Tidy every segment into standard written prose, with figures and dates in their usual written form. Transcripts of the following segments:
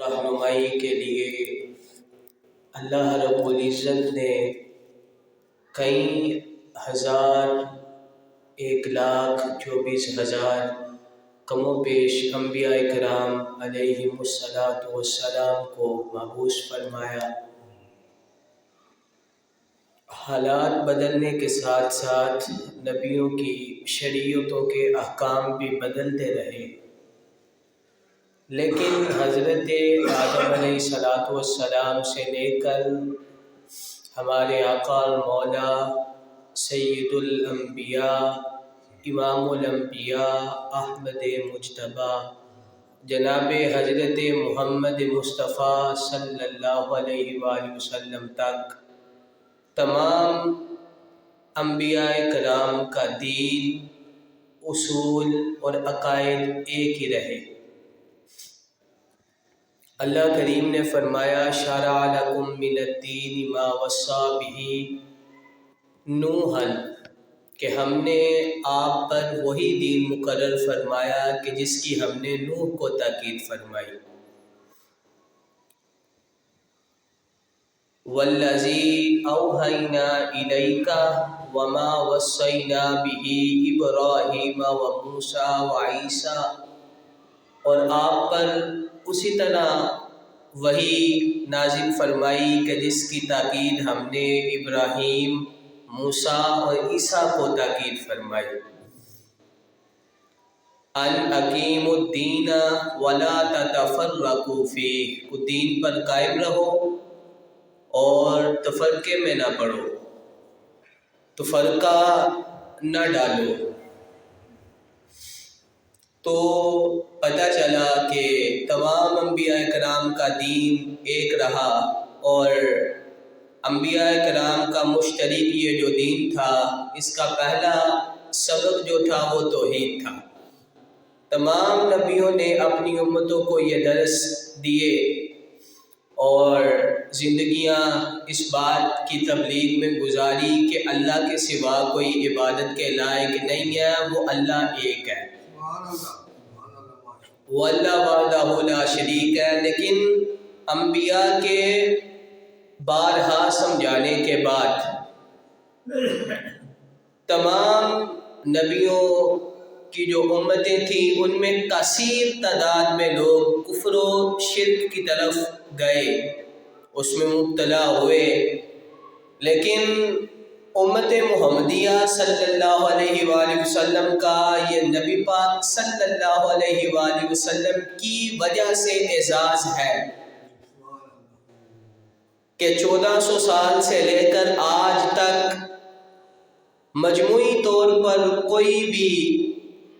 رہنمائی کے لیے اللہ رب العزت نے کئی ہزار 1,24,000 کم و بیش انبیاء کرام علیہم السلام کو مبعوث فرمایا۔ حالات بدلنے کے ساتھ ساتھ نبیوں کی شریعتوں کے احکام بھی بدلتے رہے، لیکن حضرت آدم علیہ السلام سے لے کر ہمارے آقا مولا سید الانبیاء امام الانبیاء احمد مجتبیٰ جناب حضرت محمد مصطفیٰ صلی اللہ علیہ وآلہ وسلم تک تمام انبیاء کرام کا دین، اصول اور عقائد ایک ہی رہے۔ اللہ کریم نے فرمایا شرع لکم من الدین ما وصی بہ نوحا، کہ ہم نے آپ پر وہی دین مقرر فرمایا کہ جس کی ہم نے نوح کو تاکید فرمائی۔ والذی اوحینا الیک وما وصینا بہ ابراہیم وموسیٰ وعیسیٰ، اور آپ پر اسی طرح وہی نازل فرمائی کہ جس کی تاکید ہم نے ابراہیم، موسیٰ اور عیسیٰ کو تاکید فرمائی۔ ان اقیموا الدین ولا تتفرقوا فیہ، دین پر قائم رہو اور تفرقے میں نہ پڑو، تفرقہ نہ ڈالو۔ تو پتہ چلا کہ تمام انبیاء کرام کا دین ایک رہا، اور انبیاء کرام کا مشترک یہ جو دین تھا، اس کا پہلا سبق جو تھا وہ توحید تھا۔ تمام نبیوں نے اپنی امتوں کو یہ درس دیے اور زندگیاں اس بات کی تبلیغ میں گزاری کہ اللہ کے سوا کوئی عبادت کے لائق نہیں ہے، وہ اللہ ایک ہے، وہ اللہ وحدہ لا شریک ہے۔ لیکن انبیاء کے بارہا سمجھانے کے بعد تمام نبیوں کی جو امتیں تھیں ان میں کثیر تعداد میں لوگ کفر و شرک کی طرف گئے، اس میں مبتلا ہوئے، لیکن امت محمدیہ صلی اللہ علیہ وآلہ وسلم کا یہ نبی پاک صلی اللہ علیہ وآلہ وسلم کی وجہ سے اعزاز ہے کہ 1400 سال سے لے کر آج تک مجموعی طور پر کوئی بھی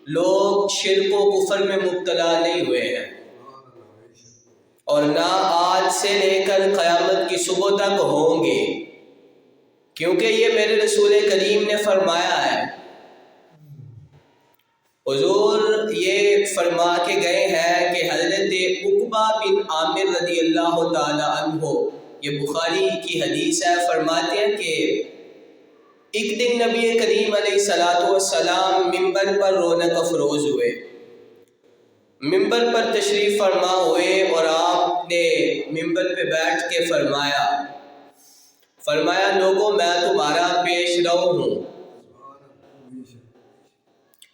لوگ شرک و کفر میں مبتلا نہیں ہوئے ہیں، اور نہ آج سے لے کر قیامت کی صبح تک ہوں گے، کیونکہ یہ میرے رسول کریم نے فرمایا ہے۔ حضور یہ فرما کے گئے ہیں کہ حضرت عقبہ بن عامر رضی اللہ تعالی عنہ، یہ بخاری کی حدیث ہے، فرماتے ہیں کہ ایک دن نبی کریم علیہ السلام ممبر پر رونق افروز ہوئے، ممبر پر تشریف فرما ہوئے، اور آپ نے ممبر پہ بیٹھ کے فرمایا لوگوں میں تمہارا پیش رو ہوں،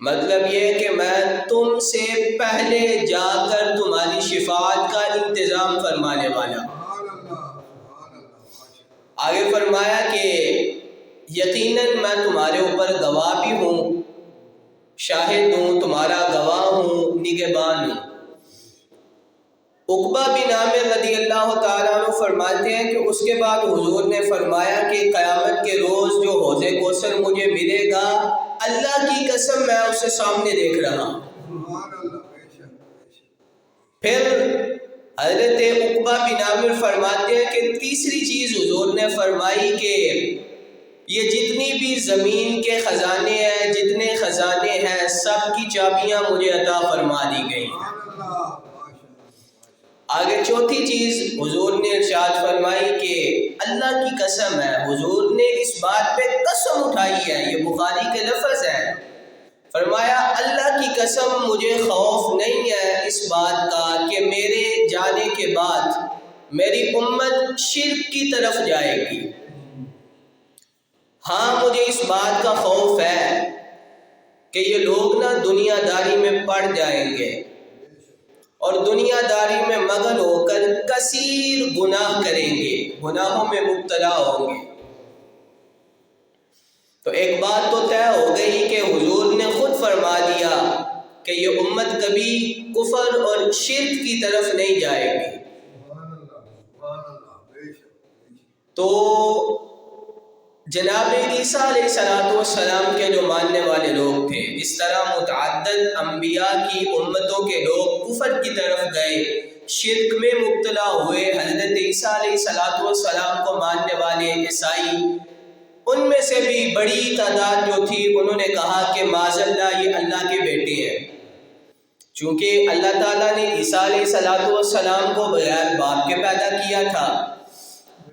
مطلب یہ کہ میں تم سے پہلے جا کر تمہاری شفاعت کا انتظام فرمانے والا۔ آگے فرمایا کہ یقیناً میں تمہارے اوپر گواہ بھی ہوں، شاہد ہوں، تمہارا گواہ ہوں، نگہبان ہوں۔ عقبہ بن عامر رضی اللہ تعالیٰ عنہ فرماتے ہیں کہ اس کے بعد حضور نے فرمایا کہ قیامت کے روز جو حوض کوثر مجھے ملے گا، اللہ کی قسم میں اسے سامنے دیکھ رہا ہوں۔ پھر حضرت عقبہ بن عامر فرماتے ہیں کہ تیسری چیز حضور نے فرمائی کہ یہ جتنی بھی زمین کے خزانے ہیں، جتنے خزانے ہیں، سب کی چابیاں مجھے عطا فرما دی گئی ہیں۔ آگے چوتھی چیز حضور نے ارشاد فرمائی کہ اللہ کی قسم ہے، حضور نے اس بات پہ قسم اٹھائی ہے، یہ بخاری کے لفظ ہے، فرمایا اللہ کی قسم مجھے خوف نہیں ہے اس بات کا کہ میرے جانے کے بعد میری امت شرک کی طرف جائے گی، ہاں مجھے اس بات کا خوف ہے کہ یہ لوگ نا دنیا داری میں پڑ جائیں گے اور دنیا داری میں مگن ہو کر کثیر گناہ کریں گے، گناہوں میں مبتلا ہوں گے۔ تو ایک بات تو طے ہو گئی کہ حضور نے خود فرما دیا کہ یہ امت کبھی کفر اور شرک کی طرف نہیں جائے گی۔ تو جناب عیسیٰ علیہ السلام کے جو ماننے والے لوگ تھے، جس طرح متعدد انبیاء کی امتوں کے لوگ کفر کی طرف گئے، شرک میں مبتلا ہوئے، حضرت عیسیٰ علیہ السلام کو ماننے والے عیسائی، ان میں سے بھی بڑی تعداد جو تھی انہوں نے کہا کہ معاذ اللہ یہ اللہ کے بیٹے ہیں، چونکہ اللہ تعالیٰ نے عیسیٰ علیہ السلام کو بغیر باپ کے پیدا کیا تھا،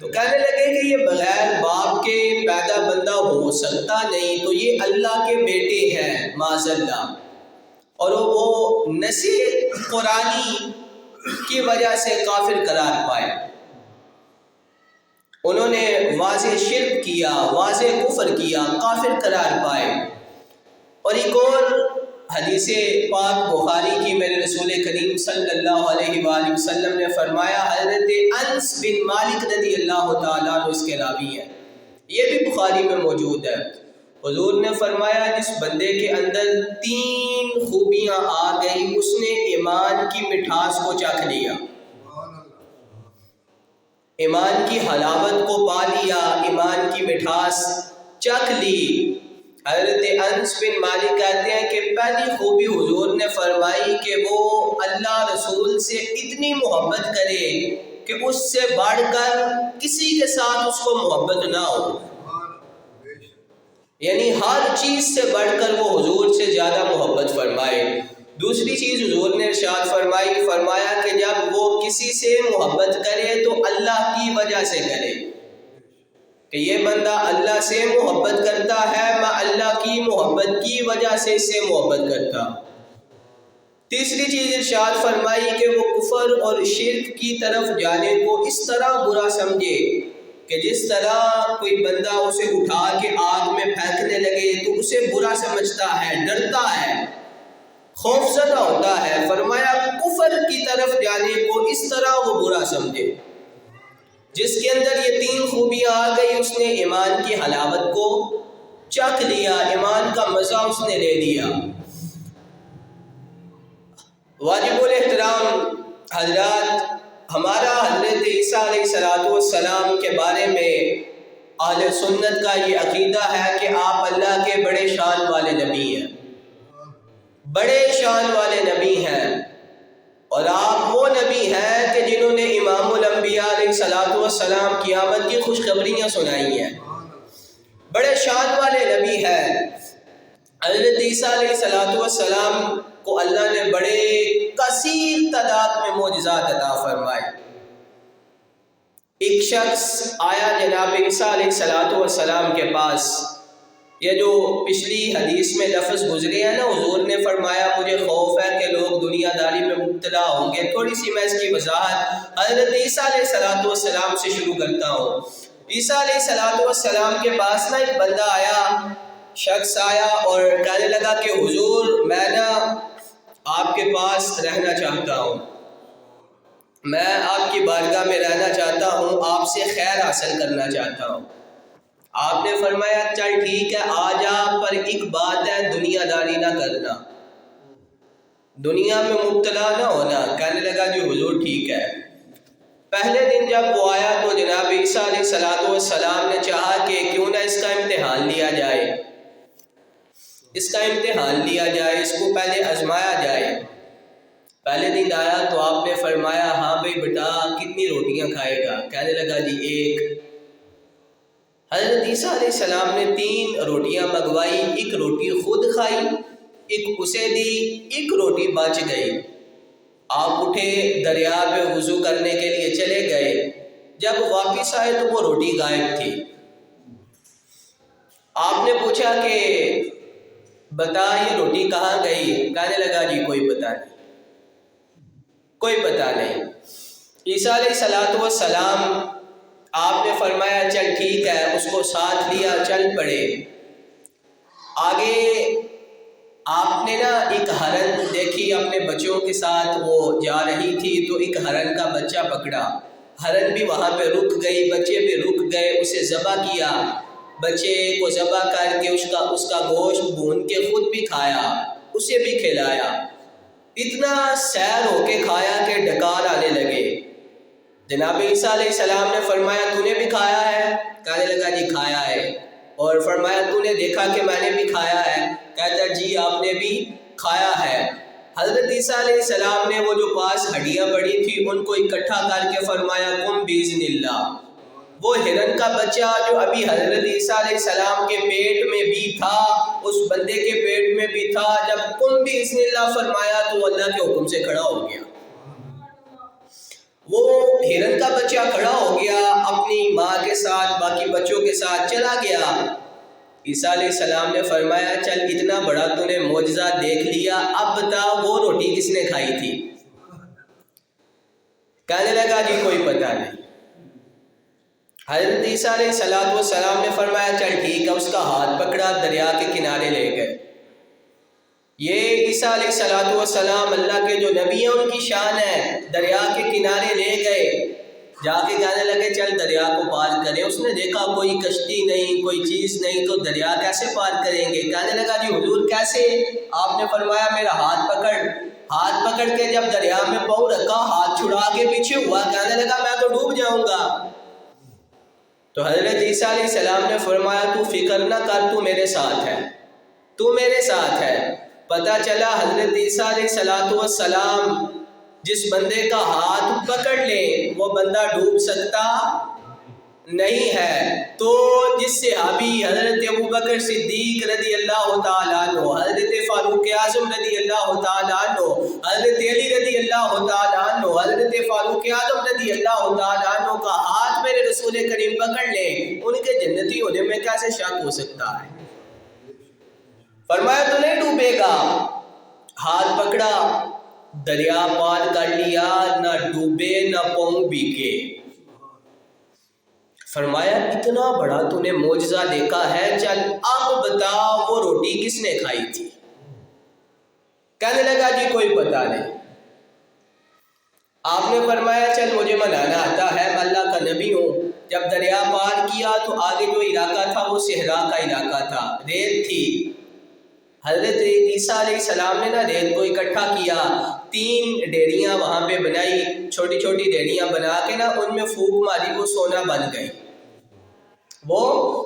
تو کہنے لگے کہ یہ بغیر باپ کے پیدا بندہ ہو سکتا نہیں، تو یہ اللہ کے بیٹے ہیں معاذ اللہ، اور وہ نسل قرآنی کی وجہ سے کافر قرار پائے، انہوں نے واضح شرک کیا، واضح کفر کیا، کافر قرار پائے۔ اور ایک اور حدیث پاک بخاری کی میرے رسول کریم صلی اللہ علیہ وآلہ وسلم نے فرمایا، حضرت انس بن مالک رضی اللہ تعالیٰ عنہ اس کے راوی ہیں، یہ بھی بخاری میں موجود ہے، حضور نے فرمایا جس بندے کے اندر 3 خوبیاں آ گئی، اس نے ایمان کی مٹھاس کو چکھ لیا، ایمان کی حلاوت کو پا لیا، ایمان کی مٹھاس چکھ لی۔ حضرت انس بن مالک کہتے ہیں کہ پہلی خوبی حضور نے فرمائی کہ وہ اللہ رسول سے اتنی محبت کرے کہ اس سے بڑھ کر کسی کے ساتھ اس کو محبت نہ ہو، یعنی ہر چیز سے بڑھ کر وہ حضور سے زیادہ محبت فرمائے۔ دوسری چیز حضور نے ارشاد فرمایا کہ جب وہ کسی سے محبت کرے تو اللہ کی وجہ سے کرے، کہ یہ بندہ اللہ سے محبت کرتا ہے، میں اللہ کی محبت کی وجہ سے اس سے محبت کرتا۔ تیسری چیز ارشاد فرمائی کہ وہ کفر اور شرک کی طرف جانے کو اس طرح برا سمجھے کہ جس طرح کوئی بندہ اسے اٹھا کے آگ میں پھینکنے لگے تو اسے برا سمجھتا ہے، ڈرتا ہے، خوفزدہ ہوتا ہے، فرمایا کفر کی طرف جانے کو اس طرح وہ برا سمجھے۔ جس کے اندر یہ 3 خوبیاں آ گئی، اس نے ایمان کی حلاوت کو چکھ لیا، ایمان کا مزہ اس نے لے لیا۔ واجب الاحترام حضرات، ہمارا حضرت عیسیٰ علیہ السلام کے بارے میں اہل سنت کا یہ عقیدہ ہے کہ آپ اللہ کے بڑے شان والے نبی ہیں، بڑے شان والے نبی ہیں، اور آپ وہ نبی ہیں کہ جنہوں نے امام الانبیاء علیہ السلام قیامت کی خوشخبریاں سنائی ہیں، بڑے شان والے نبی ہیں۔ حضرت عیسیٰ علیہ السلام کو اللہ نے بڑے کثیر تعداد میں معجزات عطا فرمائے۔ ایک شخص آیا جناب عیسیٰ علیہ السلام کے پاس، یہ جو پچھلی حدیث میں لفظ گزرے ہیں نا، حضور نے فرمایا مجھے خوف ہے کہ لوگ دنیا داری میں مبتلا ہوں گے، تھوڑی سی میں اس کی وضاحت حضرت عیسیٰ علیہ السلام سے شروع کرتا ہوں۔ عیسیٰ علیہ السلام کے پاس نا ایک بندہ آیا، شخص آیا اور کہنے لگا کہ حضور میں نا آپ کے پاس رہنا چاہتا ہوں، میں آپ کی بارگاہ میں رہنا چاہتا ہوں، آپ سے خیر حاصل کرنا چاہتا ہوں۔ آپ نے فرمایا چل ٹھیک ہے آ جا، پر ایک بات ہے دنیا داری نہ کرنا، دنیا میں مبتلا نہ ہونا۔ کہنے لگا جی حضور ٹھیک ہے۔ پہلے دن جب وہ آیا تو جناب عیسیٰ علیہ السلام نے چاہا کہ کیوں نہ اس کا امتحان لیا جائے، اس کا امتحان لیا جائے، اس کو پہلے آزمایا جائے۔ پہلے دن آیا تو آپ نے فرمایا ہاں بھائی بیٹا کتنی روٹیاں کھائے گا؟ کہنے لگا جی 1۔ حضرت عیسیٰ علیہ السلام نے 3 روٹیاں منگوائی، 1 روٹی خود کھائی، 1 اسے دی، 1 روٹی بچ گئی۔ آپ اٹھے دریا پہ وضو کرنے کے لیے چلے گئے، جب واپس آئے تو وہ روٹی غائب تھی۔ آپ نے پوچھا کہ بتا یہ روٹی کہاں گئی؟ کہنے لگا جی کوئی پتہ نہیں، کوئی پتہ نہیں۔ عیسیٰ علیہ السلام آپ نے فرمایا چل ٹھیک ہے، اس کو ساتھ لیا، چل پڑے۔ آگے آپ نے نا ایک ہرن دیکھی اپنے بچوں کے ساتھ، وہ جا رہی تھی تو ایک ہرن کا بچہ پکڑا، ہرن بھی وہاں پہ رک گئی، بچے بھی رک گئے، اسے ذبح کیا، بچے کو ذبح کر کے اس کا گوشت بھون کے خود بھی کھایا، اسے بھی کھلایا، اتنا سیر ہو کے کھایا کہ ڈکار آنے لگے۔ جناب عیسیٰ علیہ السلام نے فرمایا تو نے بھی کھایا ہے؟ کہنے لگا جی کھایا ہے۔ اور فرمایا تو نے دیکھا کہ میں نے بھی کھایا ہے؟ کہتا جی آپ نے بھی کھایا ہے۔ حضرت عیسیٰ علیہ السلام نے وہ جو پاس ہڈیاں پڑی تھی ان کو اکٹھا کر کے فرمایا قم باذن اللہ۔ وہ ہرن کا بچہ جو ابھی حضرت عیسیٰ علیہ السلام کے پیٹ میں بھی تھا، اس بندے کے پیٹ میں بھی تھا، جب قم باذن اللہ فرمایا تو اللہ کے حکم سے کھڑا ہو گیا۔ وہ ہرن کا بچہ کھڑا ہو گیا، اپنی ماں کے ساتھ باقی بچوں کے ساتھ چلا گیا۔ عیسیٰ علیہ السلام نے فرمایا چل اتنا بڑا تو نے معجزہ دیکھ لیا، اب بتا وہ روٹی کس نے کھائی تھی؟ کہنے لگا جی کوئی پتہ نہیں۔ حضرت عیسیٰ علیہ السلام نے فرمایا چل ٹھیک ہے، اس کا ہاتھ پکڑا، دریا کے کنارے لے گئے۔ یہ عیسیٰ علیہ السلام اللہ کے جو نبی ہیں ان کی شان ہے، دریا کے کنارے لے گئے، جا کے کہنے لگے چل دریا کو پار کریں۔ اس نے دیکھا کوئی کشتی نہیں، کوئی چیز نہیں، تو دریا کیسے پار کریں گے؟ کہنے لگا جی حضور کیسے؟ آپ نے فرمایا میرا ہاتھ پکڑ۔ ہاتھ پکڑ کے جب دریا میں پاؤں رکھا، ہاتھ چھڑا کے پیچھے ہوا، کہنے لگا میں تو ڈوب جاؤں گا۔ تو حضرت عیسیٰ علیہ السلام نے فرمایا تو فکر نہ کر، تو میرے ساتھ ہے، تو میرے ساتھ ہے۔ پتہ چلا حضرت عیسیٰ علیہ السلام جس بندے کا ہاتھ پکڑ لے وہ بندہ ڈوب سکتا نہیں ہے۔ تو جس صحابی حضرت ابوبکر صدیق رضی اللہ تعالیٰ عنہ، حضرت فاروق اعظم رضی اللہ تعالیٰ عنہ، حضرت علی رضی اللہ تعالیٰ عنہ، حضرت فاروق اعظم رضی اللہ تعالیٰ عنہ کا ہاتھ میرے رسول کریم پکڑ لے، ان کے جنتی ہونے میں کیسے شک ہو سکتا ہے؟ فرمایا تو نہیں ڈوبے گا۔ ہاتھ پکڑا، دریا پار کر لیا، نہ ڈوبے نہ پاؤں بھیگے۔ فرمایا اتنا بڑا تو نے معجزہ دیکھا ہے، چل اب بتا وہ روٹی کس نے کھائی تھی؟ کہنے لگا جی کوئی پتہ نہیں۔ آپ نے فرمایا چل مجھے منانا آتا ہے، میں اللہ کا نبی ہوں۔ جب دریا پار کیا تو آگے جو علاقہ تھا وہ صحرا کا علاقہ تھا، ریت تھی۔ حضرت عیسیٰ علیہ السلام نے نا ریت کو اکٹھا کیا، 3 ڈیریاں وہاں پہ بنائی، چھوٹی چھوٹی ڈیریاں بنا کے نا ان میں پھونک ماری، وہ سونا بن گئی، وہ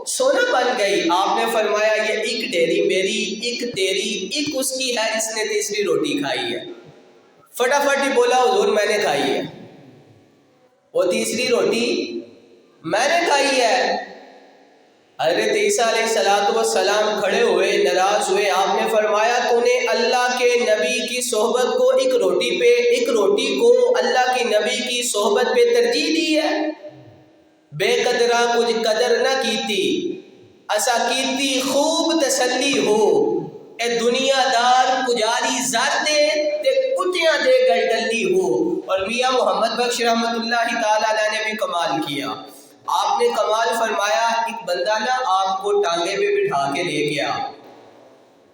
سونا بن گئی۔ آپ نے فرمایا یہ ایک ڈیری میری، ایک تیری، ایک اس کی ہے جس نے تیسری روٹی کھائی ہے۔ فٹافٹ ہی بولا حضور میں نے کھائی ہے، وہ تیسری روٹی میں نے کھائی ہے۔ حضرت عیسیٰ علیہ السلام کھڑے ہوئے، ناراض ہوئے۔ آپ نے فرمایا تو نے اللہ کے نبی کی صحبت کو ایک روٹی کو اللہ کے نبی کی صحبت پہ ترجیح دی ہے؟ بے قدرہ کچھ قدر نہ کیتی، اسا کیتی خوب تسلی ہو، اے دنیا دار پجاری زر دے تے کٹیاں دے گل ڈلی ہو۔ اور میاں محمد بخش رحمۃ اللہ تعالیٰ علیہ نے بھی کمال کیا۔ آپ نے کمال فرمایا، ایک بندہ نا آپ کو ٹانگے پہ بٹھا کے لے گیا،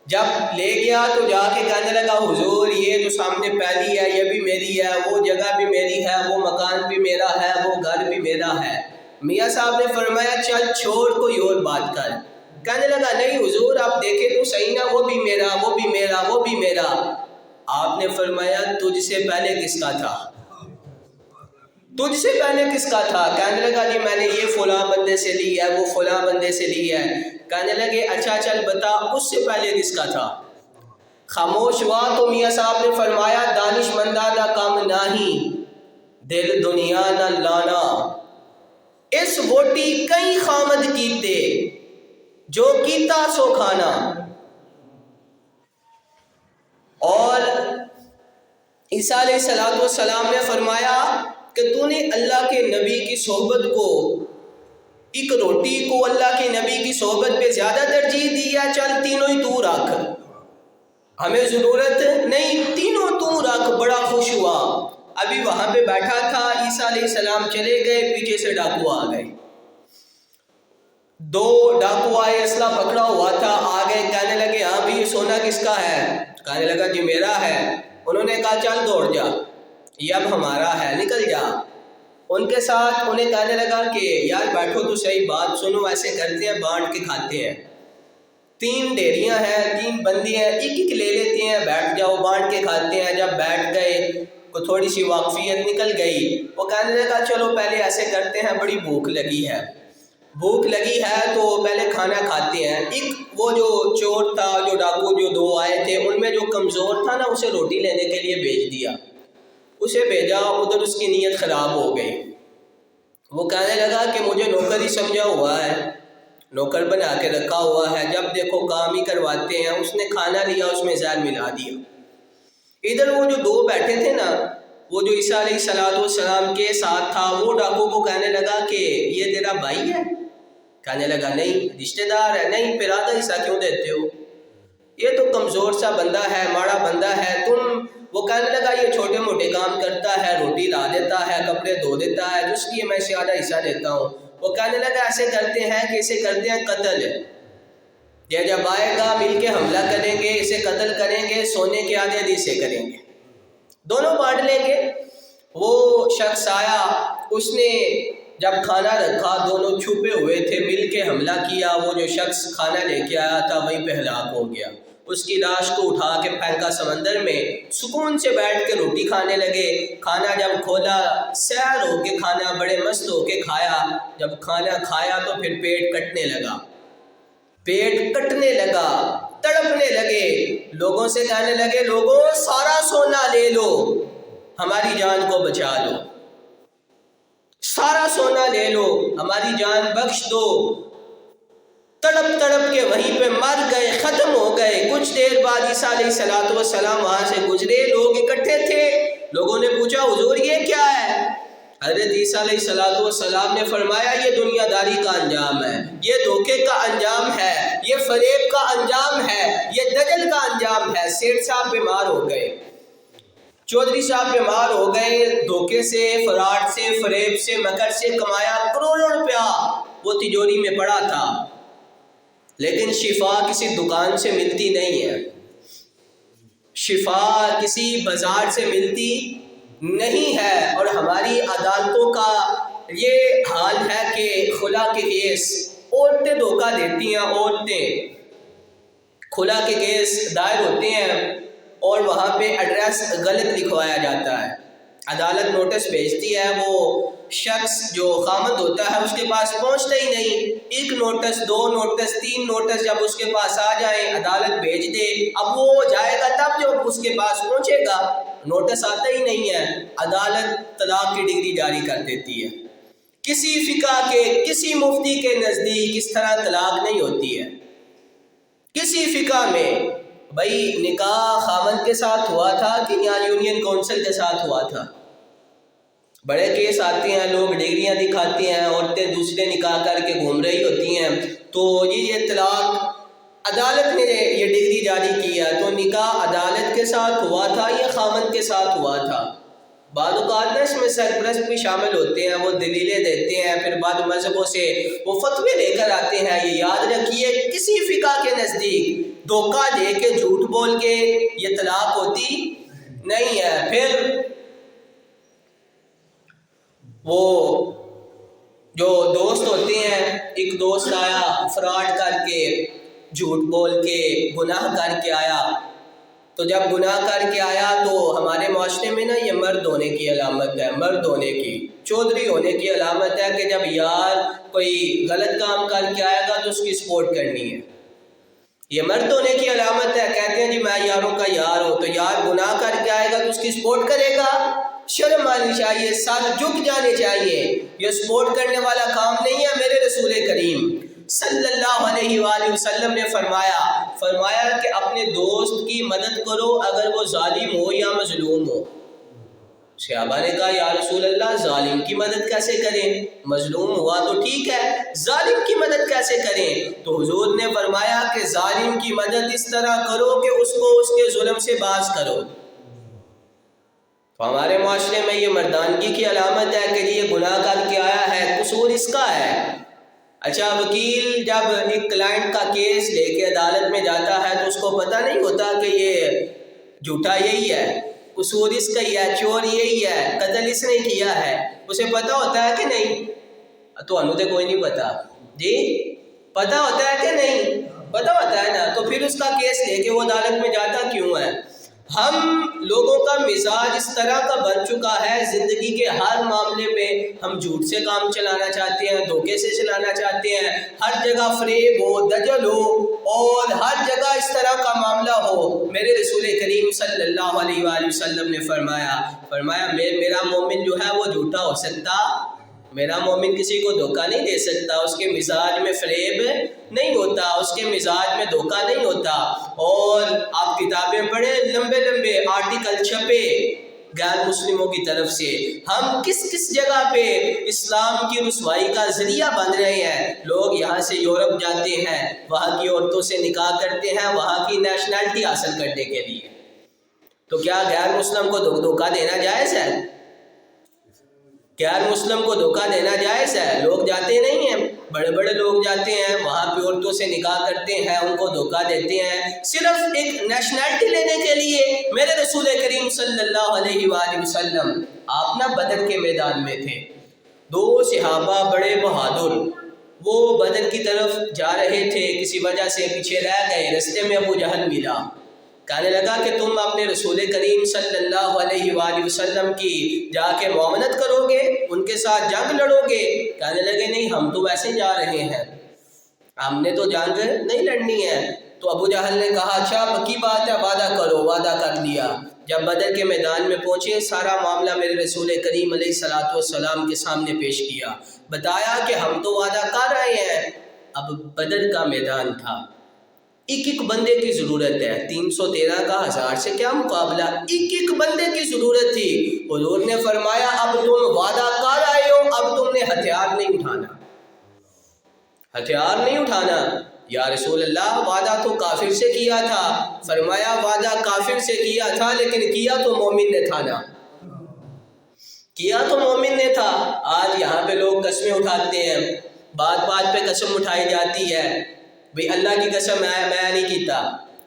جب لے گیا تو جا کے کہنے لگا حضور یہ جو سامنے پہلی ہے یہ بھی میری ہے، وہ جگہ بھی میری ہے، وہ مکان بھی میرا ہے، وہ گھر بھی میرا ہے۔ میاں صاحب نے فرمایا چل چھوڑ کوئی اور بات کر۔ کہنے لگا نہیں حضور آپ دیکھیں تو صحیح نا، وہ بھی میرا، وہ بھی میرا، وہ بھی میرا۔ آپ نے فرمایا تجھ سے پہلے کس کا تھا؟ تجھ سے پہلے کس کا تھا؟ کہنے لگا جی میں نے یہ فلاں بندے سے لی ہے، وہ فلاں بندے سے لی ہے۔ کہنے لگے اچھا چل بتا اس سے پہلے کس کا تھا؟ خاموش ہوا تو میاں صاحب نے فرمایا دانش مندہ دا کام نہیں، دل دنیا نہ لانا، اس ووٹی کئی خامد کیتے، جو کیتا سو کھانا۔ اور عیسیٰ علیہ السلام نے فرمایا کہ تو نے اللہ کے نبی کی صحبت کو، ایک روٹی کو اللہ کے نبی کی صحبت پہ زیادہ ترجیح دی ہے، چل تینوں ہی تو رکھ۔ ہمیں ضرورت نہیں، تینوں تو رکھ۔ بڑا خوش ہوا۔ ابھی وہاں پہ بیٹھا تھا، عیسیٰ علیہ السلام چلے گئے، پیچھے سے ڈاکو آ گئے۔ دو ڈاکو آئے، اسلحہ پکڑا ہوا تھا، آ گئے، کہنے لگے ہاں بھی یہ سونا کس کا ہے؟ کہنے لگا جی میرا ہے۔ انہوں نے کہا چل دوڑ جا، یہ اب ہمارا ہے، نکل جا۔ ان کے ساتھ انہیں کہنے لگا کہ یار بیٹھو تو صحیح، بات سنو، ایسے کرتے ہیں بانٹ کے کھاتے ہیں، 3 ڈیریاں ہیں، 3 بندی ہیں، ایک ایک لے لیتے ہیں، بیٹھ جاؤ بانٹ کے کھاتے ہیں۔ جب بیٹھ گئے کو تھوڑی سی واقفیت نکل گئی، وہ کہنے لگا چلو پہلے ایسے کرتے ہیں، بڑی بھوک لگی ہے، بھوک لگی ہے تو پہلے کھانا کھاتے ہیں۔ ایک وہ جو چور تھا، جو ڈاکو جو 2 آئے تھے، ان میں جو کمزور تھا نا، اسے روٹی لینے کے لیے بھیج دیا، اسے بھیجا، ادھر اس کی نیت خراب ہو گئی۔ وہ کہنے لگا کہ مجھے نوکر ہی سمجھا ہوا ہے، نوکر بنا کے رکھا ہوا ہے، جب دیکھو کام ہی کرواتے ہیں۔ اس نے کھانا لیا، اس میں زہر ملا دیا۔ ادھر وہ جو 2 بیٹھے تھے نا، وہ جو عیسیٰ علیہ السلام کے ساتھ تھا، وہ ڈاکو کو کہنے لگا کہ یہ تیرا بھائی ہے؟ کہنے لگا نہیں۔ رشتہ دار ہے؟ نہیں۔ پھر آدھا حصہ کیوں دیتے ہو؟ یہ تو کمزور سا بندہ ہے، ماڑا بندہ ہے تم۔ وہ کہنے لگا یہ چھوٹے موٹے کام کرتا ہے، روٹی لا دیتا ہے، کپڑے دھو دیتا ہے، اس لیے میں اسے آدھا حصہ دیتا ہوں۔ وہ کہنے لگا ایسے کرتے ہیں کہ اسے کرتے ہیں قتل، یہ جب آئے گا مل کے حملہ کریں گے، اسے قتل کریں گے، سونے کے آدھے آدھی سے کریں گے، دونوں بانٹ لیں گے۔ وہ شخص آیا، اس نے جب کھانا رکھا، دونوں چھپے ہوئے تھے، مل کے حملہ کیا۔ وہ جو شخص کھانا لے کے آیا تھا وہیں پہ ہلاک ہو گیا۔ اس کی لاش کو اٹھا کے پھینکا سمندر میں، سکون سے بیٹھ کے روٹی کھانے لگے۔ کھانا جب کھولا، سیر ہو کے کھانا، بڑے مست ہو کے کھایا۔ جب کھانا کھایا تو پھر پیٹ کٹنے لگا، پیٹ کٹنے لگا، تڑپنے لگے، لوگوں سے کہنے لگے لوگوں سارا سونا لے لو، ہماری جان کو بچا لو، سارا سونا لے لو، ہماری جان بخش دو۔ تڑپ تڑپ کے وہیں پہ مر گئے، ختم ہو گئے۔ کچھ دیر بعد عیسیٰ علیہ السلام وہاں سے گزرے، لوگ اکٹھے تھے، لوگوں نے پوچھا حضور یہ کیا ہے؟ حضرت عیسیٰ علیہ السلام نے فرمایا یہ دنیا داری کا انجام ہے، یہ دھوکے کا انجام ہے، یہ فریب کا انجام ہے، یہ دجل کا انجام ہے۔ سیٹھ صاحب بیمار ہو گئے، چودھری صاحب بیمار ہو گئے، دھوکے سے، فراڈ سے، فریب سے، مکر سے کمایا کروڑوں روپیہ، وہ تجوری میں پڑا تھا، لیکن شفا کسی دکان سے ملتی نہیں ہے، شفا کسی بازار سے ملتی نہیں ہے۔ اور ہماری عدالتوں کا یہ حال ہے کہ خلا کے کیس، عورتیں دھوکہ دیتی ہیں، عورتیں خلا کے کیس دائر ہوتے ہیں اور وہاں پہ ایڈریس غلط لکھوایا جاتا ہے، عدالت نوٹس بھیجتی ہے، وہ شخص جو خامد ہوتا ہے اس کے پاس پہنچتا ہی نہیں، 1 نوٹس 2 نوٹس 3 نوٹس جب اس کے پاس آ جائیں، عدالت بھیج دے، اب وہ جائے گا تب جب اس کے پاس پہنچے گا، نوٹس آتا ہی نہیں ہے، عدالت طلاق کی ڈگری جاری کر دیتی ہے۔ کسی فقہ کے، کسی مفتی کے نزدیک اس طرح طلاق نہیں ہوتی ہے، کسی فقہ میں۔ بھائی نکاح خاوند کے ساتھ ہوا تھا کہ یا یونین کونسل کے ساتھ ہوا تھا؟ بڑے کیس آتے ہیں، لوگ ڈگریاں دکھاتے ہیں، عورتیں دوسرے نکاح کر کے گھوم رہی ہوتی ہیں، تو یہ طلاق عدالت نے یہ ڈگری جاری کی ہے، تو نکاح عدالت کے ساتھ ہوا تھا یا خاوند کے ساتھ ہوا تھا؟ بعض اوقات اس میں سرپرست بھی شامل ہوتے ہیں، وہ دلیلیں دیتے ہیں، پھر بعض مذہبوں سے وہ فتوے لے کر آتے ہیں۔ یہ یاد رکھیے کسی فقہ کے نزدیک دھوکہ دے کے، جھوٹ بول کے یہ طلاق ہوتی نہیں ہے۔ پھر وہ جو دوست ہوتے ہیں، ایک دوست آیا فراڈ کر کے، جھوٹ بول کے، گناہ کر کے آیا، تو جب گناہ کر کے آیا تو ہمارے معاشرے میں نا یہ مرد ہونے کی علامت ہے، مرد ہونے کی، چودھری ہونے کی علامت ہے کہ جب یار کوئی غلط کام کر کے آئے گا تو اس کی سپورٹ کرنی ہے، یہ مرد ہونے کی علامت ہے۔ کہتے ہیں جی میں یاروں کا یار ہوں، تو یار گناہ کر کے آئے گا تو اس کی سپورٹ کرے گا، شرم آنی چاہیے، سر جھک جانے چاہیے، یہ سپورٹ کرنے والا کام نہیں ہے۔ میرے رسول کریم صلی اللہ علیہ وآلہ وسلم نے فرمایا کہ اپنے دوست کی مدد کرو اگر وہ ظالم ہو یا مظلوم ہو، صحابہ نے کہا یا رسول اللہ ظالم کی مدد کیسے کریں؟ مظلوم ہوا تو ٹھیک ہے، ظالم کی مدد کیسے کریں؟ تو حضور نے فرمایا کہ ظالم کی مدد اس طرح کرو کہ اس کو اس کے ظلم سے باز کرو۔ تو ہمارے معاشرے میں یہ مردانگی کی علامت ہے کہ یہ گناہ کر کے آیا ہے، قصور اس کا ہے۔ اچھا، وکیل جب ایک کلائنٹ کا کیس لے کے عدالت میں جاتا ہے تو اس کو پتہ نہیں ہوتا کہ یہ جھوٹا یہی ہے، قصور اس کا ہی ہے، چور یہی ہے، قتل اس نے کیا ہے، اسے پتہ ہوتا ہے کہ نہیں؟ تو انہوں نے کوئی نہیں پتا جی، پتہ ہوتا ہے کہ نہیں؟ پتہ ہوتا ہے نا، تو پھر اس کا کیس لے کے وہ عدالت میں جاتا کیوں ہے؟ ہم لوگوں کا مزاج اس طرح کا بن چکا ہے، زندگی کے ہر معاملے میں ہم جھوٹ سے کام چلانا چاہتے ہیں، دھوکے سے چلانا چاہتے ہیں، ہر جگہ فریب ہو، دجل ہو، اور ہر جگہ اس طرح کا معاملہ ہو۔ میرے رسول کریم صلی اللہ علیہ وآلہ وسلم نے فرمایا میرا مومن جو ہے وہ جھوٹا ہو سکتا، میرا مومن کسی کو دھوکہ نہیں دے سکتا، اس کے مزاج میں فریب نہیں ہوتا، اس کے مزاج میں دھوکہ نہیں ہوتا۔ اور آپ کتابیں پڑھیں، لمبے لمبے آرٹیکل چھپے غیر مسلموں کی طرف سے، ہم کس کس جگہ پہ اسلام کی رسوائی کا ذریعہ بن رہے ہیں۔ لوگ یہاں سے یورپ جاتے ہیں، وہاں کی عورتوں سے نکاح کرتے ہیں وہاں کی نیشنلٹی حاصل کرنے کے لیے، تو کیا غیر مسلم کو دھوکہ دینا جائز ہے؟ غیر مسلم کو دھوکہ دینا جائز ہے؟ لوگ جاتے نہیں ہیں، بڑے بڑے لوگ جاتے ہیں وہاں پہ عورتوں سے نکاح کرتے ہیں، ان کو دھوکہ دیتے ہیں صرف ایک نیشنلٹی لینے کے لیے۔ میرے رسول کریم صلی اللہ علیہ وآلہ وسلم آپ نہ بدر کے میدان میں تھے، دو صحابہ بڑے بہادر، وہ بدر کی طرف جا رہے تھے، کسی وجہ سے پیچھے رہ گئے، رستے میں ابو جہل ملا، کہنے لگا کہ تم اپنے رسول کریم صلی اللہ علیہ وآلہ وسلم کی جا کے معاونت کرو گے، ان کے ساتھ جنگ لڑو گے؟ کہنے لگے نہیں، ہم تو ویسے جا رہے ہیں، ہم نے تو جنگ نہیں لڑنی ہے۔ تو ابو جہل نے کہا اچھا پکی بات ہے، وعدہ کرو۔ وعدہ کر لیا۔ جب بدر کے میدان میں پہنچے، سارا معاملہ میرے رسول کریم علیہ الصلوۃ والسلام کے سامنے پیش کیا، بتایا کہ ہم تو وعدہ کر رہے ہیں۔ اب بدر کا میدان تھا، ایک ایک بندے کی ضرورت ہے، 313 کا 1000 سے کیا مقابلہ، ایک ایک بندے کی ضرورت تھی۔ حضور نے فرمایا اب تم وعدہ کر آئے ہو، اب تم نے ہتھیار نہیں اٹھانا، ہتھیار نہیں اٹھانا۔ یا رسول اللہ وعدہ تو کافر سے کیا تھا۔ فرمایا وعدہ کافر سے کیا تھا لیکن کیا تو مومن نے تھا نا، کیا تو مومن نے تھا۔ آج یہاں پہ لوگ قسمیں اٹھاتے ہیں، بات بات پہ قسم اٹھائی جاتی ہے، بھئی اللہ کی قسم میں نہیں کیتا،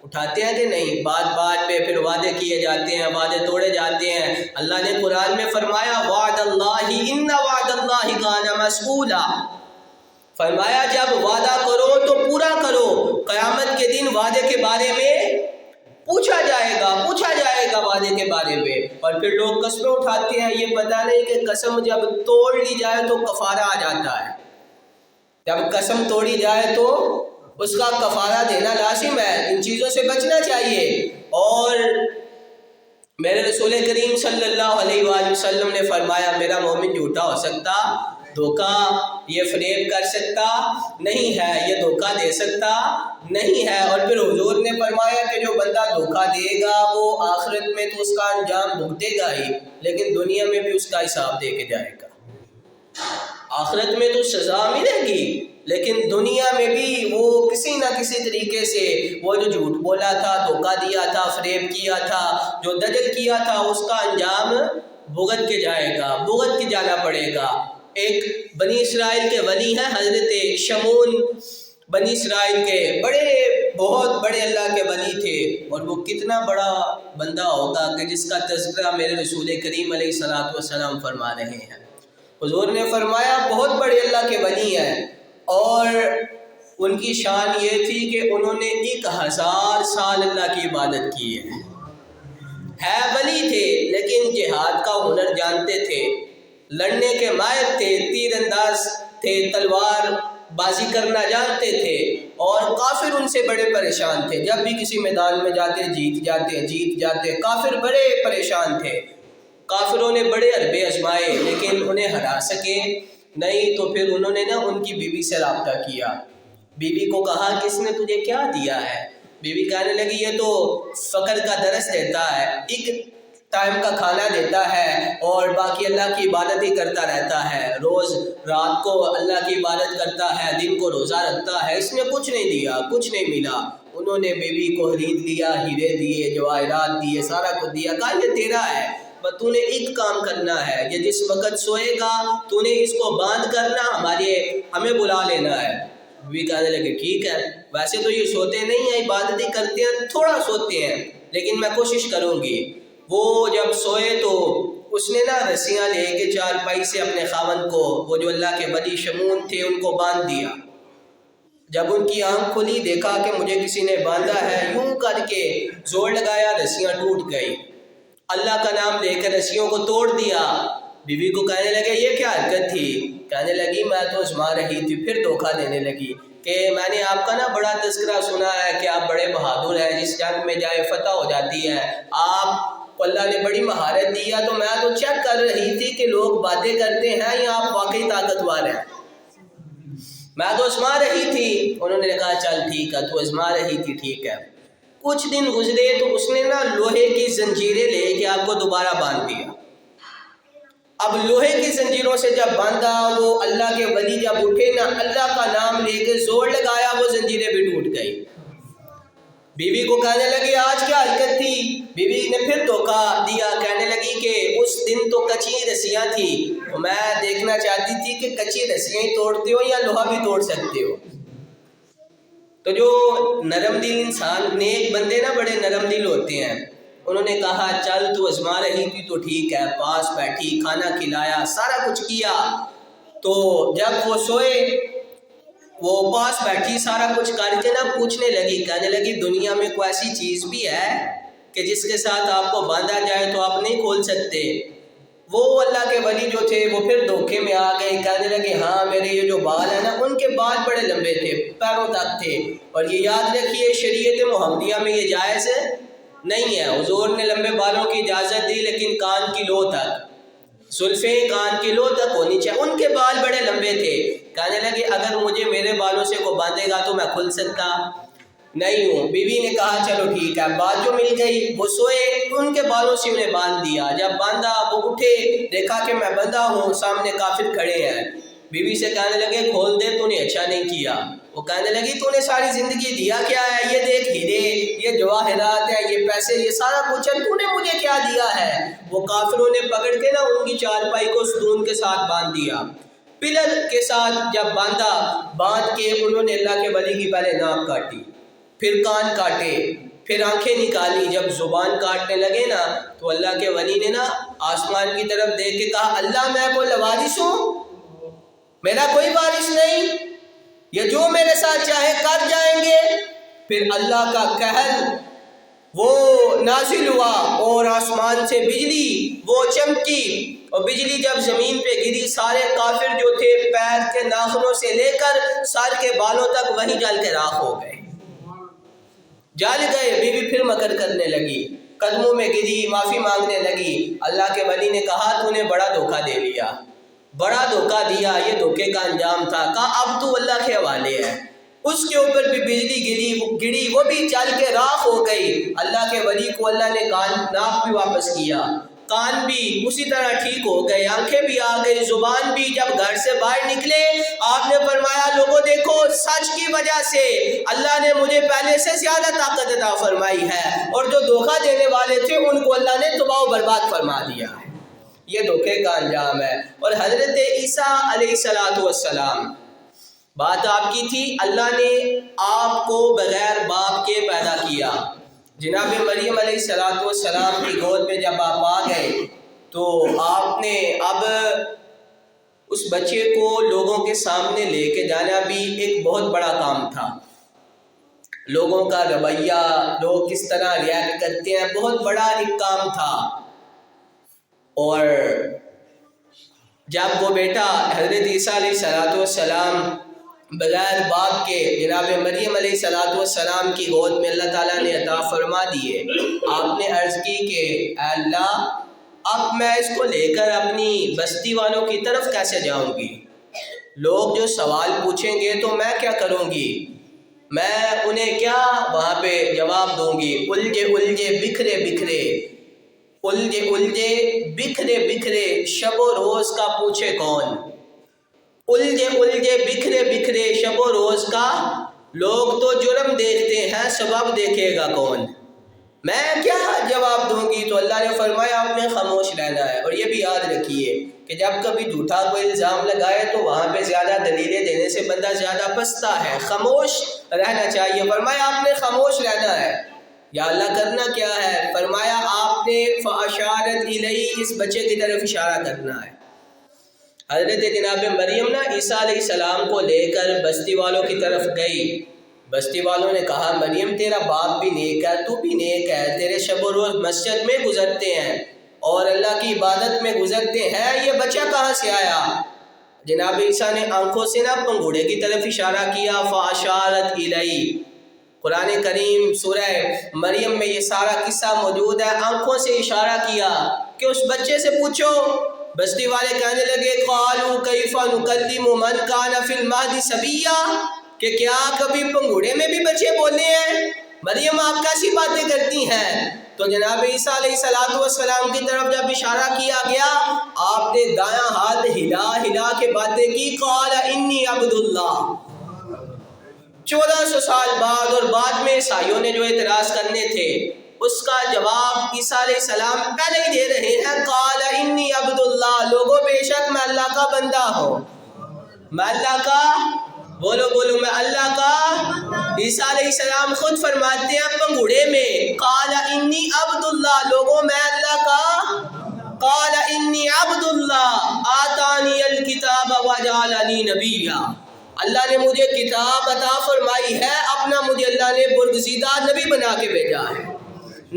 اٹھاتے ہیں کہ نہیں؟ بات بات پہ پھر وعدے کیے جاتے ہیں، وعدے توڑے جاتے ہیں۔ اللہ نے قرآن میں فرمایا وعد اللہ ان وعد اللہ کان مسئولا، فرمایا جب وعدہ کرو تو پورا کرو، قیامت کے دن وعدے کے بارے میں پوچھا جائے گا وعدے کے بارے میں۔ اور پھر لوگ قسمیں اٹھاتے ہیں، یہ پتہ نہیں کہ قسم جب توڑ لی جائے تو کفارہ آ جاتا ہے، جب قسم توڑی جائے تو اس کا کفارہ دینا لازم ہے۔ ان چیزوں سے بچنا چاہیے۔ اور میرے رسول کریم صلی اللہ علیہ وآلہ وسلم نے فرمایا میرا مومن جھوٹا ہو سکتا، دھوکہ یہ فریب کر سکتا نہیں ہے، یہ دھوکہ دے سکتا نہیں ہے۔ اور پھر حضور نے فرمایا کہ جو بندہ دھوکہ دے گا وہ آخرت میں تو اس کا انجام بھگتے گا ہی، لیکن دنیا میں بھی اس کا حساب دے کے جائے گا۔ آخرت میں تو سزا ملے گی لیکن دنیا میں بھی وہ کسی نہ کسی طریقے سے وہ جو جھوٹ بولا تھا، دھوکہ دیا تھا، فریب کیا تھا، جو دجل کیا تھا، اس کا انجام بھگت کے جائے گا، بھگت کے جانا پڑے گا۔ ایک بنی اسرائیل کے ولی ہیں حضرت شمون، بنی اسرائیل کے بہت بڑے اللہ کے ولی تھے، اور وہ کتنا بڑا بندہ ہوگا کہ جس کا تذکرہ میرے رسول کریم علیہ الصلوۃ والسلام فرما رہے ہیں۔ حضور نے فرمایا بہت بڑے اللہ کے ولی ہیں، اور ان کی شان یہ تھی کہ انہوں نے 1000 سال اللہ کی عبادت کی ہے ولی تھے لیکن جہاد کا ہنر جانتے تھے، لڑنے کے ماہر تھے، تیر انداز تھے، تلوار بازی کرنا جانتے تھے، اور کافر ان سے بڑے پریشان تھے، جب بھی کسی میدان میں جاتے جیت جاتے، کافر بڑے پریشان تھے، کافروں نے بڑے حربے آزمائے لیکن انہیں ہرا سکے نہیں۔ تو پھر انہوں نے ان کی بیوی سے رابطہ کیا، بیوی کو کہا کس نے تجھے کیا دیا ہے؟ بیوی کہنے لگی یہ تو فقر کا درس دیتا ہے، ایک ٹائم کا کھانا دیتا ہے اور باقی اللہ کی عبادت ہی کرتا رہتا ہے، روز رات کو اللہ کی عبادت کرتا ہے، دن کو روزہ رکھتا ہے، اس نے کچھ نہیں دیا، کچھ نہیں ملا۔ انہوں نے بیوی کو خرید لیا، ہیرے دیے، جواہرات دیے، سارا کچھ دیا، کہا یہ تیرا ہے، بس تو نے ایک کام کرنا ہے، یہ جس وقت سوئے گا تو نے اس کو باندھ کرنا، ہمیں بلا لینا ہے۔ بیوی کہنے لگے ٹھیک ہے، ویسے تو یہ سوتے نہیں ہیں، عبادت ہی کرتے ہیں، تھوڑا سوتے ہیں، لیکن میں کوشش کروں گی۔ وہ جب سوئے تو اس نے نا رسیاں لے کے چارپائی سے اپنے خاوند کو، وہ جو اللہ کے ولی شمون تھے، ان کو باندھ دیا۔ جب ان کی آنکھ کھلی دیکھا کہ مجھے کسی نے باندھا ہے، یوں کر کے زور لگایا، رسیاں ٹوٹ گئی، اللہ کا نام لے کر رسیوں کو توڑ دیا۔ بیوی کو کہنے لگے یہ کیا حرکت تھی؟ کہنے لگی میں تو آزما رہی تھی۔ پھر دھوکہ دینے لگی کہ میں نے آپ کا نا بڑا تذکرہ سنا ہے کہ آپ بڑے بہادر ہیں، جس جنگ میں جائے فتح ہو جاتی ہے، آپ کو اللہ نے بڑی مہارت دی ہے، تو میں تو چیک کر رہی تھی کہ لوگ باتیں کرتے ہیں یا آپ واقعی طاقتور ہیں، میں تو آزما رہی تھی۔ انہوں نے کہا چل ٹھیک ہے، تو آزما رہی تھی، ٹھیک ہے۔ کچھ دن گزرے تو اس نے نا لوہے کی زنجیریں لے کے آپ کو دوبارہ باندھ دیا۔ اب لوہے کی زنجیروں سے جب باندھا، وہ اللہ کے ولی جب اٹھے نا، اللہ کا نام لے کے زور لگایا، وہ زنجیریں بھی ٹوٹ گئی۔ بیوی کو کہنے لگی آج کیا حرکت تھی؟ بیوی نے پھر دھوکہ دیا، کہنے لگی کہ اس دن تو کچی رسیاں تھی، تو میں دیکھنا چاہتی تھی کہ کچی رسیاں ہی توڑتے ہو یا لوہا بھی توڑ سکتے ہو۔ تو جو نرم دل انسان، نیک بندے نا بڑے نرم دل ہوتے ہیں، انہوں نے کہا چل تو آزما رہی تھی تو ٹھیک ہے، پاس بیٹھی، کھانا کھلایا، سارا کچھ کیا۔ تو جب وہ سوئے، وہ پاس بیٹھی، سارا کچھ کر کے نا پوچھنے لگی، کہنے لگی دنیا میں کوئی ایسی چیز بھی ہے کہ جس کے ساتھ آپ کو باندھا جائے تو آپ نہیں کھول سکتے؟ وہ اللہ کے ولی جو تھے وہ پھر دھوکے میں آ گئے، کہنے لگے ہاں میرے یہ جو بال ہیں نا، ان کے بال بڑے لمبے تھے، پیروں تک تھے، اور یہ یاد رکھیے شریعت محمدیہ میں یہ جائز نہیں ہے۔ حضور نے لمبے بالوں کی اجازت دی، لیکن کان کی لو تک، زلفیں کان کی لو تک ہونی چاہیے۔ ان کے بال بڑے لمبے تھے، کہنے لگے اگر مجھے میرے بالوں سے کوئی باندھے گا تو میں کھل سکتا نہیں ہوں۔ بیوی نے کہا چلو ٹھیک ہے، بات جو مل گئی۔ وہ سوئے، ان کے بالوں سے انہیں باندھ دیا۔ جب باندھا، وہ اٹھے، دیکھا کہ میں بندھا ہوں، سامنے کافر کھڑے ہیں۔ بیوی سے کہنے لگے کھول دے، تو نے اچھا نہیں کیا۔ وہ کہنے لگی تو نے ساری زندگی دیا کیا ہے؟ یہ دیکھ ہیرے، یہ جواہرات ہیں، یہ پیسے، یہ سارا کچھ ہے، تو نے مجھے کیا دیا ہے؟ وہ کافروں نے پکڑ کے نا ان کی چارپائی کو ستون کے ساتھ باندھ دیا، پلر کے ساتھ جب باندھا، باندھ کے انہوں نے اللہ کے ولی کی پہلے ناک کاٹی، پھر کان کاٹے، پھر آنکھیں نکالی۔ جب زبان کاٹنے لگے نا تو اللہ کے ولی نے نا آسمان کی طرف دیکھ کے کہا اللہ میں کوئی لوارث ہوں؟ میرا کوئی وارث نہیں، یہ جو میرے ساتھ چاہے کر جائیں گے۔ پھر اللہ کا قہر وہ نازل ہوا اور آسمان سے بجلی وہ چمکی، اور بجلی جب زمین پہ گری، سارے کافر جو تھے پیر کے ناخنوں سے لے کر سر کے بالوں تک وہیں جل کے راکھ ہو گئے، جل گئے۔ بیوی پھر مکر کرنے لگی، قدموں میں گری، معافی مانگنے لگی۔ اللہ کے ولی نے کہا تو نے بڑا دھوکہ دے لیا، بڑا دھوکہ دیا، یہ دھوکے کا انجام تھا۔ کہا اب تو اللہ کے حوالے ہے۔ اس کے اوپر بھی بجلی گری، وہ بھی جل کے راکھ ہو گئی۔ اللہ کے ولی کو اللہ نے ناک بھی واپس کیا، کان بھی اسی طرح ٹھیک ہو گئے، آنکھیں بھی آ گئی، زبان بھی۔ جب گھر سے باہر نکلے آپ نے فرمایا لوگوں دیکھو، سچ کی وجہ سے اللہ نے مجھے پہلے سے زیادہ طاقت عطا فرمائی ہے، اور جو دھوکہ دینے والے تھے ان کو اللہ نے تباہ و برباد فرما دیا ہے۔ یہ دھوکے کا انجام ہے۔ اور حضرت عیسیٰ علیہ السلام، بات آپ کی تھی، اللہ نے آپ کو بغیر باپ کے پیدا کیا۔ جناب مریم علیہ السلام کی گود میں جب آپ آ گئے تو آپ نے اب اس بچے کو لوگوں کے سامنے لے کے جانا بھی ایک بہت بڑا کام تھا۔ لوگوں کا رویہ، لوگ کس طرح ریئیکٹ کرتے ہیں، بہت بڑا ایک کام تھا۔ اور جب وہ بیٹا حضرت عیسیٰ علیہ السلام بغیر باپ کے جناب مریم علیہ السلام کی گود میں اللہ تعالیٰ نے عطا فرما دیے، آپ نے عرض کی کہ اے اللہ اب میں اس کو لے کر اپنی بستی والوں کی طرف کیسے جاؤں گی؟ لوگ جو سوال پوچھیں گے تو میں کیا کروں گی؟ میں انہیں کیا وہاں پہ جواب دوں گی؟ الجھے الجھے بکھرے بکھرے، الجھے الجھے بکھرے بکھرے شب و روز کا پوچھے کون، الجھے الجھے بکھرے بکھرے شب و روز کا، لوگ تو جرم دیکھتے ہیں سبب دیکھے گا کون۔ میں کیا جواب دوں گی؟ تو اللہ نے فرمایا آپ نے خاموش رہنا ہے۔ اور یہ بھی یاد رکھیے کہ جب کبھی جھوٹا کوئی الزام لگائے تو وہاں پہ زیادہ دلیلیں دینے سے بندہ زیادہ پستا ہے، خاموش رہنا چاہیے۔ فرمایا آپ نے خاموش رہنا ہے۔ یا اللہ کرنا کیا ہے؟ فرمایا آپ نے فَأَشَارَتْ إِلَيْهِ، اس بچے کی طرف اشارہ کرنا ہے۔ حضرت جناب مریم نا عیسیٰ علیہ السلام کو لے کر بستی والوں کی طرف گئی۔ بستی والوں نے کہا مریم تیرا باپ بھی نیک ہے، تو بھی نیک ہے، تیرے شب و روز مسجد میں گزرتے ہیں اور اللہ کی عبادت میں گزرتے ہیں، یہ بچہ کہاں سے آیا؟ جناب عیسیٰ نے آنکھوں سے نا پنگوڑے کی طرف اشارہ کیا، فَأَشَارَتْ إِلَيْهِ۔ قرآن کریم سورہ مریم میں یہ سارا قصہ موجود ہے۔ آنکھوں سے اشارہ کیا کہ اس بچے سے پوچھو۔ بستی والے کہنے لگے قالوا کیف نکلم من کان فی المہد صبیا، کہ کیا کبھی پنگوڑے میں بھی بچے بولے ہیں؟ مریم آپ کیسی باتیں کرتی ہیں؟ تو جناب عیسیٰ علیہ السلام کی طرف جب اشارہ کیا گیا، آپ نے دایاں ہاتھ ہلا ہلا کے باتیں کی، قال انی عبد اللہ۔ 1400 سال بعد اور بعد میں عیسائیوں نے جو اعتراض کرنے تھے اس کا جواب عیسیٰ علیہ السلام پہلے ہی دے رہے ہیں، قال انی عبد اللہ، لوگوں بے شک میں اللہ کا بندہ ہوں، میں اللہ کا، بولو بولو میں اللہ کا۔ عیسیٰ علیہ السلام خود فرماتے ہیں پنگوڑے میں، قال انی عبد اللہ، لوگوں میں اللہ کا، قال انی عبد اللہ آتانی الکتاب وجعلنی نبیا، اللہ نے مجھے کتاب عطا فرمائی ہے، اپنا مجھے اللہ نے برگزیدہ نبی بنا کے بھیجا ہے،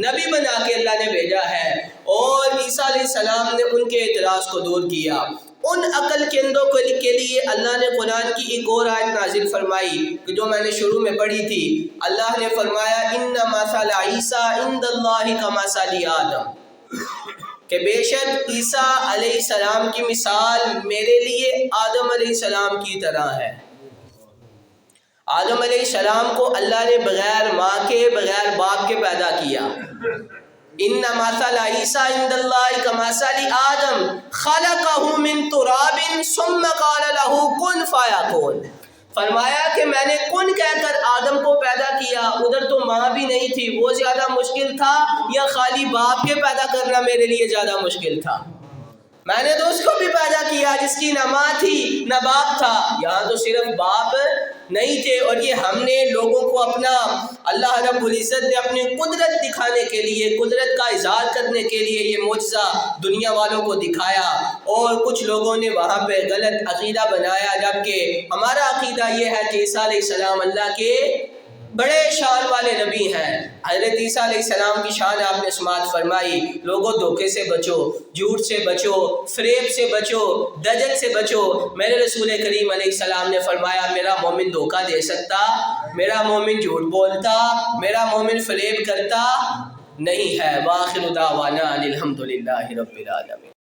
نبی بنا کے اللہ نے بھیجا ہے۔ اور عیسیٰ علیہ السلام نے ان کے اعتراض کو دور کیا۔ ان عقل کندوں کے لیے اللہ نے قرآن کی ایک اور آیت نازل فرمائی کہ جو میں نے شروع میں پڑھی تھی۔ اللہ نے فرمایا ان مثل عیسیٰ عند اللہ کمثل آدم، کہ بے شک عیسیٰ علیہ السلام کی مثال میرے لیے آدم علیہ السلام کی طرح ہے۔ آدم علیہ السلام کو اللہ نے بغیر ماں کے بغیر باپ کے پیدا کیا۔ ان مثل عیسیٰ عند اللہ کمثل آدم خلقہ من تراب ثم قال له کن فیکون، فرمایا کہ میں نے کن کہہ کر آدم کو پیدا کیا، ادھر تو ماں بھی نہیں تھی، وہ زیادہ مشکل تھا یا خالی باپ کے پیدا کرنا میرے لیے زیادہ مشکل تھا؟ میں نے تو اس کو بھی پیدا کیا جس کی نہ ماں تھی نہ باپ تھا، یہاں تو صرف باپ نہیں تھے۔ اور یہ ہم نے لوگوں کو اپنا، اللہ رب العزت نے اپنی قدرت دکھانے کے لیے، قدرت کا اظہار کرنے کے لیے یہ معجزہ دنیا والوں کو دکھایا، اور کچھ لوگوں نے وہاں پہ غلط عقیدہ بنایا، جبکہ ہمارا عقیدہ یہ ہے کہ عیسیٰ علیہ السلام اللہ کے بڑے شان والے نبی ہیں۔ حضرت عیسیٰ علیہ السلام کی شان آپ نے سماعت فرمائی، لوگوں دھوکے سے بچو، جھوٹ سے بچو، فریب سے بچو، دجل سے بچو۔ میرے رسول کریم علیہ السلام نے فرمایا میرا مومن دھوکہ دے سکتا، میرا مومن جھوٹ بولتا، میرا مومن فریب کرتا نہیں ہے۔ وآخر دعوانا ان الحمد للہ رب العالمین۔